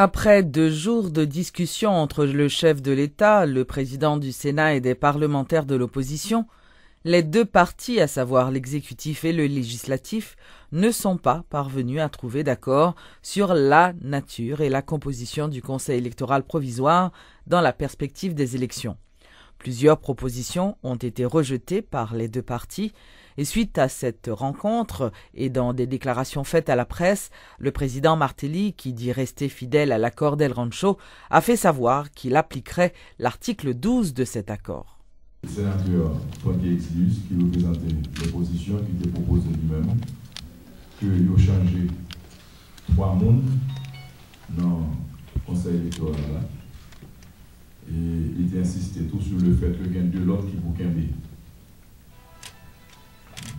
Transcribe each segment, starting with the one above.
Après 2 jours de discussion entre le chef de l'État, le président du Sénat et des parlementaires de l'opposition, les 2 partis, à savoir l'exécutif et le législatif, ne sont pas parvenus à trouver d'accord sur la nature et la composition du Conseil électoral provisoire dans la perspective des élections. Plusieurs propositions ont été rejetées par les 2 partis et suite à cette rencontre et dans des déclarations faites à la presse, le président Martelly, qui dit rester fidèle à l'accord d'El Rancho, a fait savoir qu'il appliquerait l'article 12 de cet accord. Le sénateur Tonke Exilius, qui représentait l'opposition, qui était proposé lui-même, qu'il a changé 3 mondes dans le Conseil électoral. Et il a insisté tout sur le fait qu'il y a 2 lots qui vous quimber.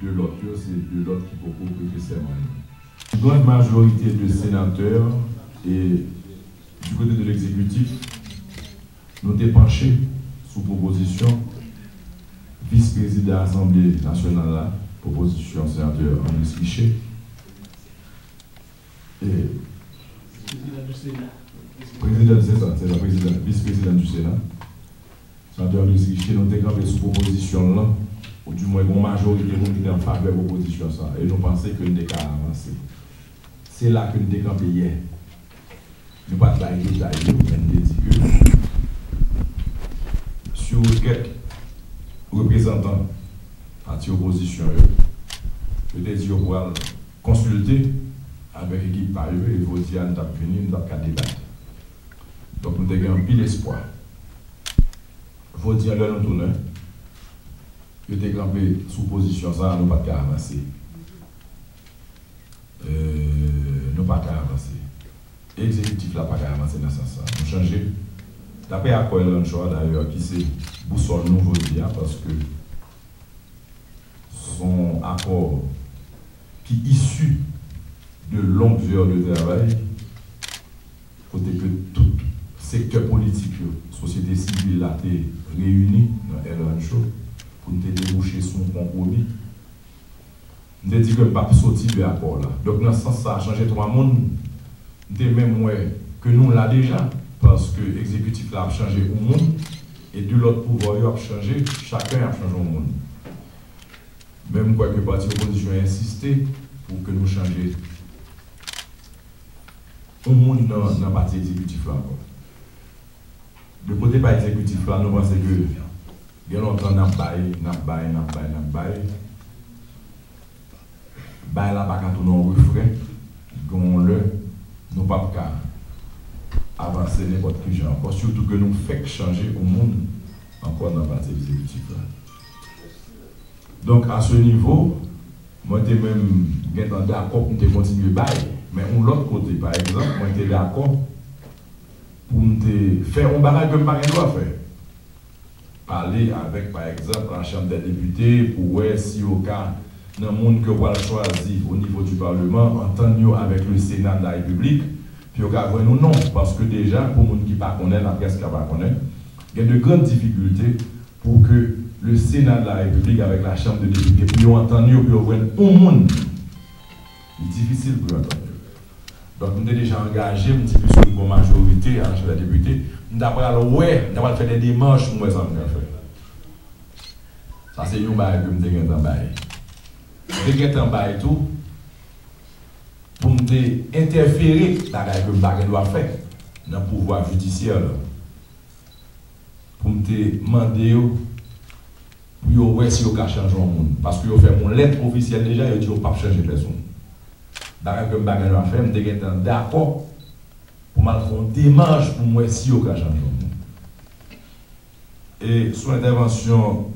2 lots, c'est 2 lots qui proposent que c'est une grande majorité de sénateurs et du côté de l'exécutif nous avons penché sous proposition vice-président de l'Assemblée nationale, proposition sénateur André Sichet. Et président du Sénat, c'est la vice-président du Sénat. Sénateur André Sichet, nous avons campé sous proposition là, ou du moins une majorité qui était en faveur de la proposition ça, et nous pensons que nous avons avancé. C'est là que nous avons campé hier. Nous ne pouvons pas les détails, mais nous avons dit que sur quelques représentants parti opposition, peut-être qu'ils vont consulter avec l'équipe par eux et vous dire nous avons venu, nous avons débattre. Donc nous avons un pile espoir. Vous dire là nous tournons, nous avons campé sous position ça, nous ne pouvons pas avancer. Nous ne pouvons pas avancer. L'exécutif n'a pas avancer dans ce sens. Nous changer. D'après l'accord Lanchoa d'ailleurs, qui c'est boussole nouveau dia parce que son accord qui est issu de longues heures de travail, côté que tout secteur politique, société civile a été réunie dans El Rancho pour nous déboucher son compromis. Nous avons dit que nous ne pouvons pas sortir de l'accord là. Donc dans ce sens, ça a changé 3 mondes. Nous avons même que nous l'avons déjà. Parce que l'exécutif a changé au monde et de l'autre pouvoir a changé, chacun a changé au monde. Même quoi que le parti opposition a insisté pour que nous changions au monde dans le parti exécutif là. De côté par exécutif là, nous pensons que il y a longtemps n'a bail là pas quand on refrain, nous pas avancer n'importe quel genre. Surtout que nous faisons changer au monde encore dans le parti exécutif. Donc à ce niveau, moi j'étais même d'accord pour continuer à bailler. Mais de l'autre côté, par exemple, moi j'étais d'accord pour faire un barrage que Paris doit faire. Parler avec, par exemple, la Chambre des députés pour voir si au cas dans le monde que vous avez choisi au niveau du Parlement, entendre avec le Sénat de la République. Puis, on va nous non, parce que déjà, pour les gens qui ne connaissent pas, presque pas connaissent, il y a de grandes difficultés pour que le Sénat de la République, avec la Chambre de députés, puis on entend, puis on voit un monde. C'est difficile pour entendre. Donc, nous sommes déjà engagés, nous sommes plus une majorité à la Chambre des députés. Nous avons fait des démarches pour nous faire. Ça, c'est une bail que nous avons en bail. Nous avons en bail tout. Pour nous interférer dans ce que nous doit faire dans le pouvoir judiciaire. Pour nous demander pour voir si on peut changer le monde. Parce que nous fait mon lettre officielle déjà et dit qu'on ne peut pas changer personne. Dans ce que nous doit faire, nous sommes d'accord pour faire une démarche pour voir si on peut changer le monde. Et sous l'intervention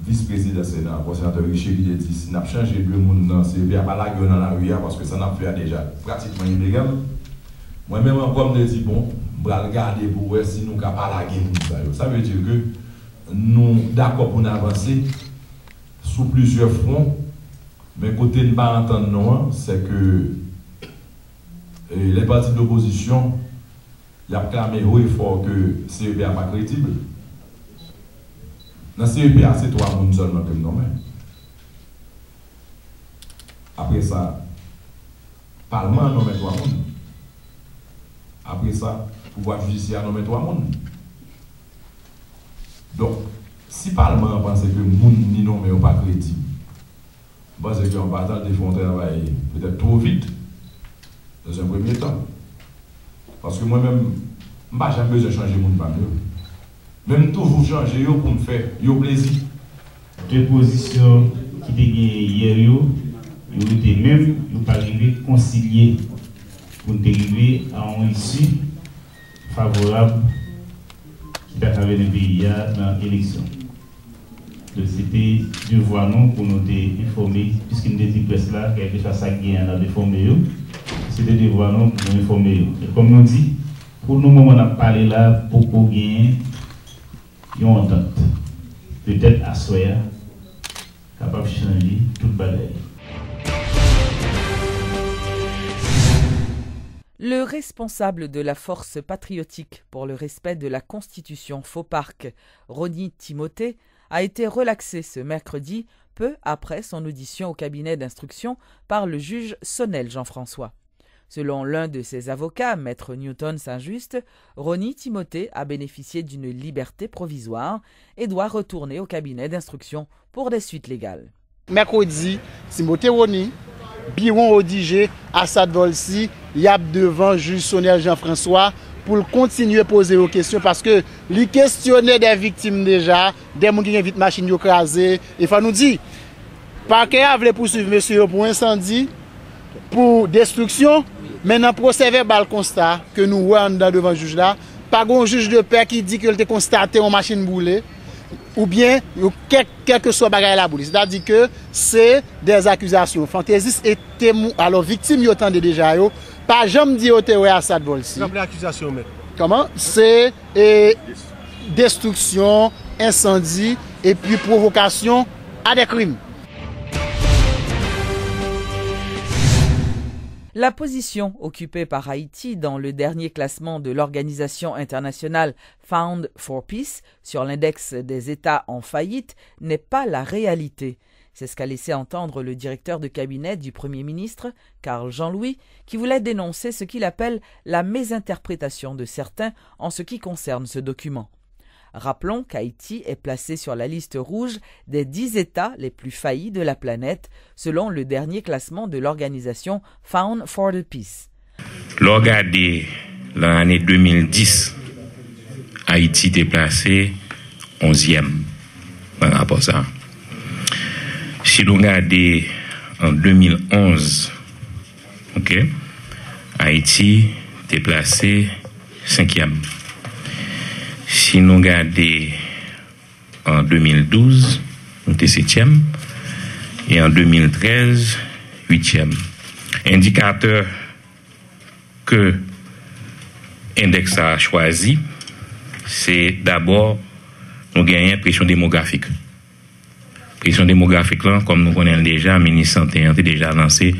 vice-président du Sénat, le sénateur Richelieu, qui a dit si nous avons changé le monde, c'est bien pas la gueule dans la rue, parce que ça n'a fait déjà pratiquement illégal. Moi-même, encore, je me dis, bon, je vais regarder pour voir si nous ne pouvons pas la gueule. Ça veut dire que nous sommes d'accord pour avancer sous plusieurs fronts, mais côté de ne pas entendre, non, c'est que les partis d'opposition, ils ont clamé haut et fort que le CEP n'est pas crédible. Dans le CEPA, c'est 3 personnes seulement que nous nommons. Après ça, le Parlement nomme 3 personnes. Après ça, pouvoir judiciaire nomme 3 personnes. Donc, si le Parlement pense que les gens ni nommés ou pas crédibles, parce qu'en partant des fonds de travail peut-être trop vite, dans un premier temps. Parce que moi-même, je n'ai jamais besoin de changer le monde par mieux. Même toujours changer pour me faire plaisir. Deux positions qui étaient hier, ils étaient même pas arrivé à concilier pour arriver à une issue favorable qui a traversé le pays dans l'élection. C'était devoir non pour nous informer, puisque nous disons que cela, quelque chose à gagner dans l'informer, c'était devoir non pour nous informer. Et comme nous dit, pour nous, on a parlé là pour gagner une entente. Peut-être à soi, capable de changer toute bagaille. Le responsable de la force patriotique pour le respect de la Constitution FOPARC, Rony Timothée, a été relaxé ce mercredi, peu après son audition au cabinet d'instruction par le juge Sonnel Jean-François. Selon l'un de ses avocats, Maître Newton Saint-Just, Rony Timothée a bénéficié d'une liberté provisoire et doit retourner au cabinet d'instruction pour des suites légales. Mercredi, Timothée Rony, Biron Odigé, Assad Volsi, Yab devant juge Sonnel Jean-François pour continuer à poser aux questions parce que les questionner des victimes déjà, des gens qui ont vite machine écrasée, il faut nous dire, parquet a voulu poursuivre monsieur pour incendie, pour destruction, mais dans le procès verbal constat que nous voyons devant le juge là, pas un juge de paix qui dit qu'il a constaté une machine brûlée, ou bien quel que soit bagage la boule. C'est-à-dire que c'est des accusations fantaisistes et témoins. Alors, victimes, ils ont déjà, pas jamais dit au théorie à Assad Volsi. L'accusation, mais. Comment? C'est destruction, incendie et puis provocation à des crimes. La position occupée par Haïti dans le dernier classement de l'organisation internationale Found for Peace sur l'index des États en faillite n'est pas la réalité. C'est ce qu'a laissé entendre le directeur de cabinet du Premier ministre, Karl Jean-Louis, qui voulait dénoncer ce qu'il appelle la mésinterprétation de certains en ce qui concerne ce document. Rappelons qu'Haïti est placé sur la liste rouge des 10 États les plus faillis de la planète, selon le dernier classement de l'organisation Found for the Peace. Regardez l'année 2010, Haïti était placé 11e par rapport à ça. Si nous regardons en 2011, Haïti était placé 5e. Si nous regardons en 2012, nous étions 7e. Et en 2013, 8e. Indicateur que l'index a choisi, c'est d'abord nous gagnons pression démographique. Pression démographique, là, comme nous connaissons déjà, le ministre Santé a déjà lancé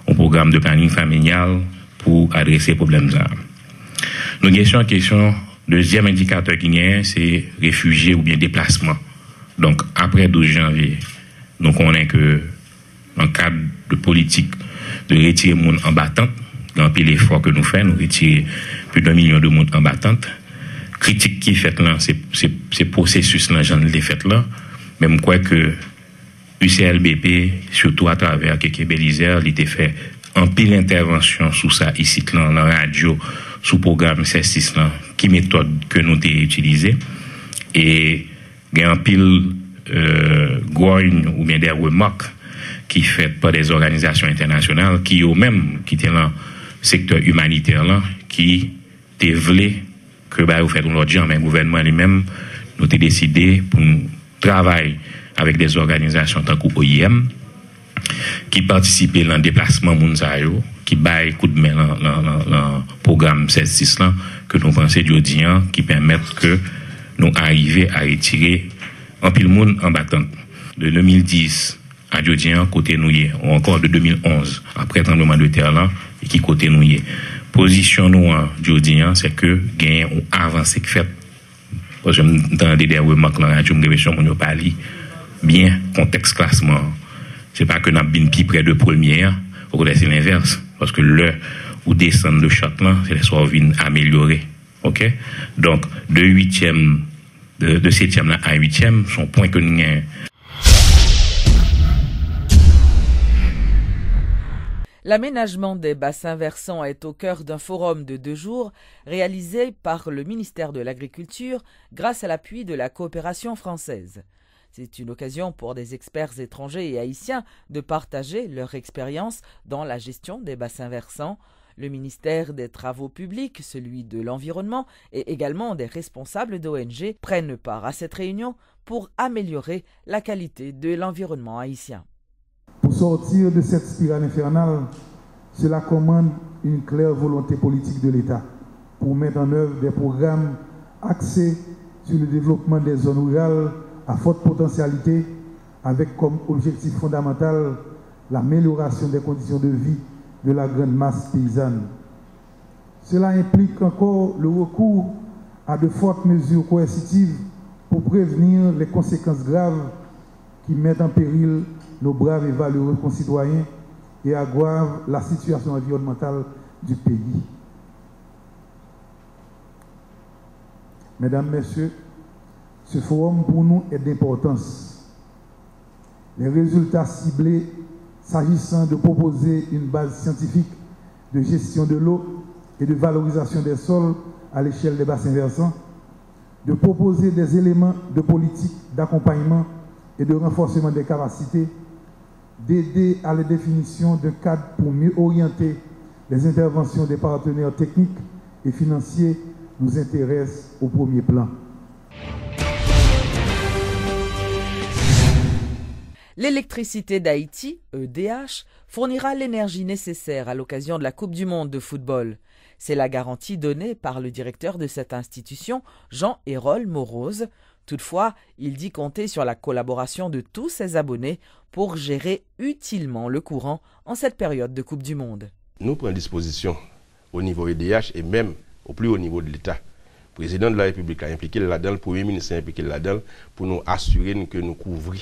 un programme de planning familial pour adresser les problèmes. Nous avons question. Deuxième indicateur qui est, c'est réfugiés ou bien déplacement. Donc, après 12 janvier, nous connaissons que, dans le cadre de politique de retirer les gens en battante, dans le l'effort que nous faisons, nous retirons plus d'1 million de monde en battante. Critique qui est faite là, c'est processus là, j'en ai fait là. Mais je crois que UCLBP, surtout à travers Kéké Belizer, il a fait en pile intervention sous ça, ici, dans la radio, sous programme C6 là, qui méthode que nous avons utilisée. Et il y a un pile grogne ou bien des remarques qui fait par des organisations internationales qui eux-mêmes qui étaient dans le secteur humanitaire là, qui étaient voulu que vous faites l'autre jour, mais le gouvernement lui-même nous a décidé pour travailler avec des organisations tant qu'OIM qui participaient dans le déplacement Mounsayo, qui baillent coup de main dans le programme 16-6 là, que nous pensons d'aujourd'hui, qui permettent que nous arrivions à retirer un pile monde en battante. De 2010 à aujourd'hui, côté nous ou encore de 2011, après le tremblement de terre là, et qui côté nous position nous aujourd'hui, c'est que gain ou avancé que fait. Parce que j'entendais des remarques là, je me parle bien contexte classement. C'est pas que nous avons bien plus près de première, c'est l'inverse. Parce que ou descendre de shot là, c'est soit vient améliorer. OK? Donc de 8e de 7e là à 8e, son point que nous gagnons. L'aménagement des bassins versants est au cœur d'un forum de 2 jours réalisé par le ministère de l'Agriculture grâce à l'appui de la coopération française. C'est une occasion pour des experts étrangers et haïtiens de partager leur expérience dans la gestion des bassins versants. Le ministère des Travaux publics, celui de l'Environnement et également des responsables d'ONG prennent part à cette réunion pour améliorer la qualité de l'environnement haïtien. Pour sortir de cette spirale infernale, cela commande une claire volonté politique de l'État pour mettre en œuvre des programmes axés sur le développement des zones rurales à forte potentialité, avec comme objectif fondamental l'amélioration des conditions de vie de la grande masse paysanne. Cela implique encore le recours à de fortes mesures coercitives pour prévenir les conséquences graves qui mettent en péril nos braves et valeureux concitoyens et aggravent la situation environnementale du pays. Mesdames, Messieurs, ce forum pour nous est d'importance. Les résultats ciblés s'agissant de proposer une base scientifique de gestion de l'eau et de valorisation des sols à l'échelle des bassins versants, de proposer des éléments de politique d'accompagnement et de renforcement des capacités, d'aider à la définition d'un cadre pour mieux orienter les interventions des partenaires techniques et financiers nous intéresse au premier plan. L'électricité d'Haïti, EDH, fournira l'énergie nécessaire à l'occasion de la Coupe du Monde de football. C'est la garantie donnée par le directeur de cette institution, Jean-Hérol Morose. Toutefois, il dit compter sur la collaboration de tous ses abonnés pour gérer utilement le courant en cette période de Coupe du Monde. Nous prenons disposition au niveau EDH et même au plus haut niveau de l'État. Le président de la République a impliqué là-dedans, le Premier ministre a impliqué là-dedans pour nous assurer que nous couvrons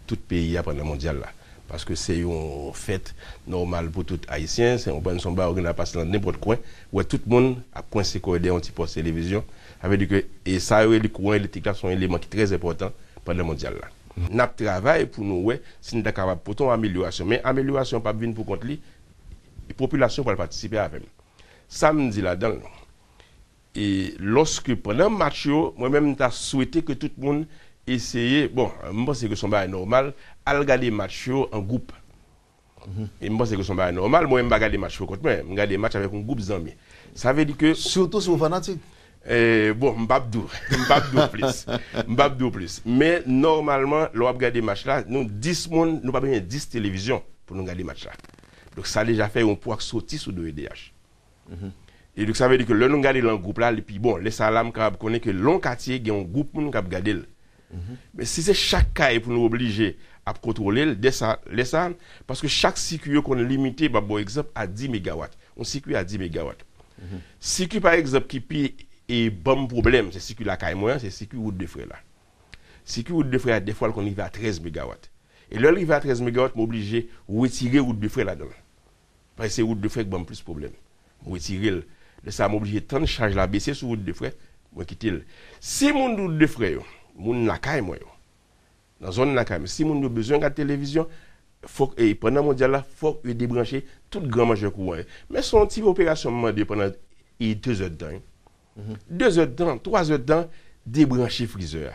tout pays pendant le mondial là. Parce que c'est une fête normale pour tout Haïtien, c'est un bon son bar, on a passé dans n'importe quoi, où tout le monde a coincé corridor un petit poste télévision, avec que et ça le courant électrique là sont un élément qui est très important pendant le mondial là. N'a travail pour nous ouais, si nous sommes capables pour ton amélioration, mais amélioration pas venir pour compte lui, la population pour participer avec. Samedi là-dedans. Et lorsque pendant le match, moi-même j'ai souhaité que tout le monde essayer, bon, je pense que son bail normal, à regarder les matchs en groupe. Et je pense que son bail normal, moi, je ne regarde les matchs contre moi, je regarde les matchs avec un groupe d'amis. Ça veut dire que. Surtout si vous fanatiques. Bon, je ne vais pas plus. Mais normalement, lorsque on regarde les matchs là, nous, 10 personnes, nous n'avons pas 10 télévisions pour nous regarder les matchs là. Donc, ça a déjà fait un poids sorti sur le EDH. Et donc, ça veut dire que là, nous regardons dans le groupe là, et puis bon, les salams, quand on connaît que long quartier, il y a un groupe qui a regardé. Mais si c'est chaque cas pour nous obliger à contrôler les salles, parce que chaque circuit qu'on est limité, par exemple, à 10 MW. On circuit à 10 MW. Circuit, par exemple, qui est bon problème, c'est circuit la caille moyen, c'est circuit route de frais là. Circuit route de frais, des fois, qu'on y va à 13 MW. Et là, il va à 13 MW, on est obligé de retirer route de frais là-dedans. Parce que c'est route de frais qui a plus de problème. On retire ça m'a obligé de tant de charge la baisser sur route de frais, moi quitter. Si mon route de frais, mon nakay moi dans zone nakay, si mon a besoin de télévision, faut et pendant mondial là, faut débrancher tout grand majeur courant. Mais son type opération demandé pendant 2 heures de temps. 2 heures de temps, 3 heures de temps débrancher freezer.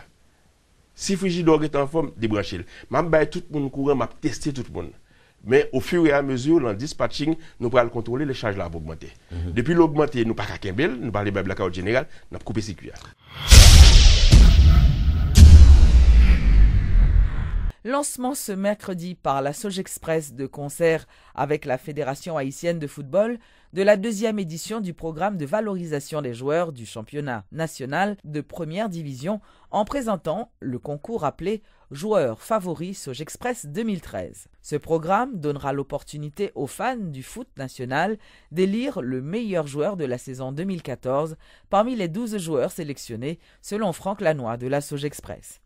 Si frigidaire est en forme, débrancher. M'a bailler tout le monde courant, m'a tester tout le monde. Mais au fur et à mesure, dans le dispatching, nous pourrons contrôler les charges là pour augmenter. Depuis l'augmenter, nous pas qu'à Kimbel, nous parlons de blackout général, nous avons coupé ces cuillères. Lancement ce mercredi par la Sogexpress de concert avec la Fédération haïtienne de football de la 2e édition du programme de valorisation des joueurs du championnat national de première division en présentant le concours appelé Joueurs favoris Sogexpress 2013. Ce programme donnera l'opportunité aux fans du foot national d'élire le meilleur joueur de la saison 2014 parmi les 12 joueurs sélectionnés selon Franck Lanois de la Sogexpress.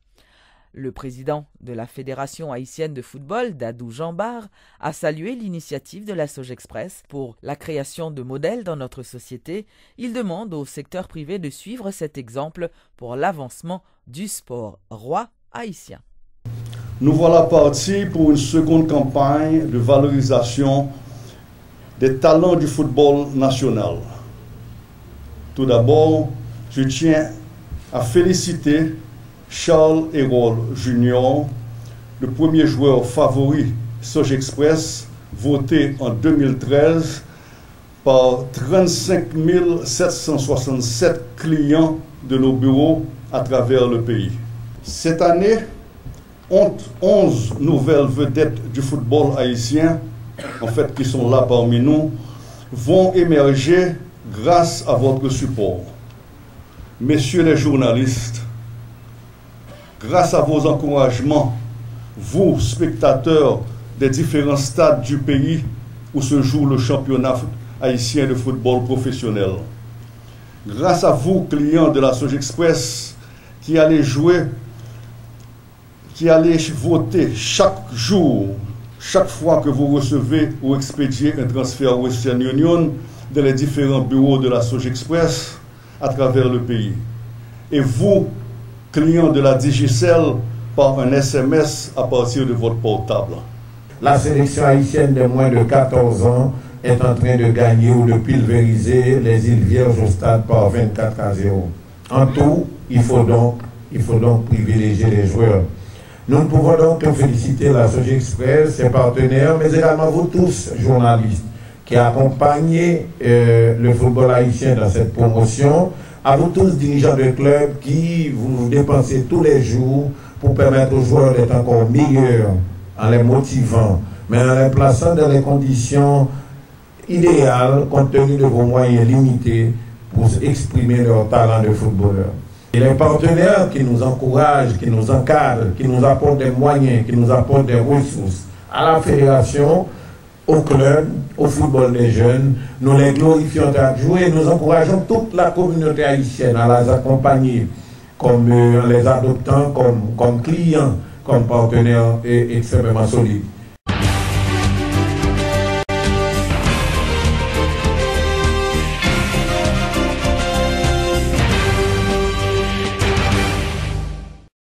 Le président de la Fédération haïtienne de football, Dadou Jambar, a salué l'initiative de la Sogexpress pour la création de modèles dans notre société. Il demande au secteur privé de suivre cet exemple pour l'avancement du sport roi haïtien. Nous voilà partis pour une seconde campagne de valorisation des talents du football national. Tout d'abord, je tiens à féliciter Charles Hérol Jr., le premier joueur favori Sogexpress, voté en 2013 par 35 767 clients de nos bureaux à travers le pays. Cette année, 11 nouvelles vedettes du football haïtien, en fait qui sont là parmi nous, vont émerger grâce à votre support. Messieurs les journalistes, grâce à vos encouragements, vous, spectateurs des différents stades du pays où se joue le championnat haïtien de football professionnel, grâce à vous, clients de la Sogexpress, qui allez voter chaque jour, chaque fois que vous recevez ou expédiez un transfert Western Union dans les différents bureaux de la Sogexpress à travers le pays. Et vous, clients de la Digicel, par un SMS à partir de votre portable. La sélection haïtienne de moins de 14 ans est en train de gagner ou de pulvériser les îles Vierges au stade par 24-0. En tout, il faut donc privilégier les joueurs. Nous pouvons donc féliciter la Sogexpress, ses partenaires, mais également vous tous, journalistes, qui accompagnez le football haïtien dans cette promotion, à vous tous, dirigeants de clubs, qui vous dépensez tous les jours pour permettre aux joueurs d'être encore meilleurs, en les motivant, mais en les plaçant dans les conditions idéales, compte tenu de vos moyens limités, pour exprimer leur talent de footballeur. Et les partenaires qui nous encouragent, qui nous encadrent, qui nous apportent des moyens, qui nous apportent des ressources, à la fédération, au club, au football des jeunes, nous les glorifions chaque jour et nous encourageons toute la communauté haïtienne à les accompagner en les adoptant comme clients, comme partenaires extrêmement solides.